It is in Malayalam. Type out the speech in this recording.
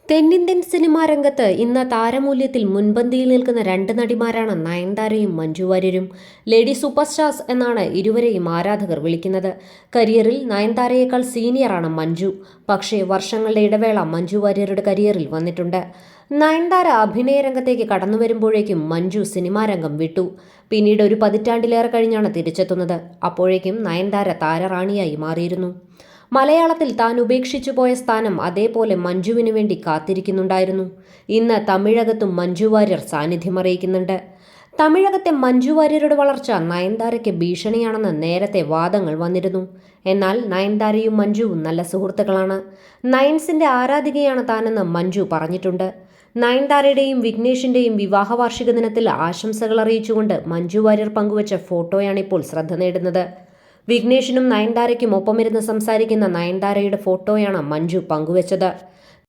തെന്നിന്ത്യൻ സിനിമാ രംഗത്ത് ഇന്ന് താരമൂല്യത്തിൽ മുൻപന്തിയിൽ നിൽക്കുന്ന രണ്ട് നടിമാരാണ് നയൻതാരയും മഞ്ജു വാര്യരും. ലേഡി സൂപ്പർ സ്റ്റാർസ് എന്നാണ് ഇരുവരെയും ആരാധകർ വിളിക്കുന്നത്. കരിയറിൽ നയൻതാരയേക്കാൾ സീനിയറാണ് മഞ്ജു. പക്ഷേ വർഷങ്ങളുടെ ഇടവേള മഞ്ജു വാര്യരുടെ കരിയറിൽ വന്നിട്ടുണ്ട്. നയൻതാര അഭിനയ രംഗത്തേക്ക് കടന്നു വരുമ്പോഴേക്കും മഞ്ജു സിനിമാ രംഗം വിട്ടു. പിന്നീട് ഒരു പതിറ്റാണ്ടിലേറെ കഴിഞ്ഞാണ് തിരിച്ചെത്തുന്നത്. അപ്പോഴേക്കും നയൻതാര താരറാണിയായി മാറിയിരുന്നു. മലയാളത്തിൽ താൻ ഉപേക്ഷിച്ചു പോയ സ്ഥാനം അതേപോലെ മഞ്ജുവിന് വേണ്ടി കാത്തിരിക്കുന്നുണ്ടായിരുന്നു. ഇന്ന് തമിഴകത്തും മഞ്ജു വാര്യർ സാന്നിധ്യമറിയിക്കുന്നുണ്ട്. തമിഴകത്തെ മഞ്ജു വാര്യരുടെ വളർച്ച നയൻതാരയ്ക്ക് ഭീഷണിയാണെന്ന് നേരത്തെ വാദങ്ങൾ വന്നിരുന്നു. എന്നാൽ നയൻതാരയും മഞ്ജുവും നല്ല സുഹൃത്തുക്കളാണ്. നയൻസിന്റെ ആരാധികയാണ് താനെന്ന് മഞ്ജു പറഞ്ഞിട്ടുണ്ട്. നയൻതാരയുടെയും വിഘ്നേഷിന്റെയും വിവാഹ വാർഷിക ദിനത്തിൽ ആശംസകൾ അറിയിച്ചുകൊണ്ട് മഞ്ജു വാര്യർ പങ്കുവച്ച ഫോട്ടോയാണിപ്പോൾ ശ്രദ്ധ നേടുന്നത്. വിഘ്നേഷിനും നയൻതാരയ്ക്കും ഒപ്പമിരുന്ന് സംസാരിക്കുന്ന നയൻതാരയുടെ ഫോട്ടോയാണ് മഞ്ജു പങ്കുവച്ചത്.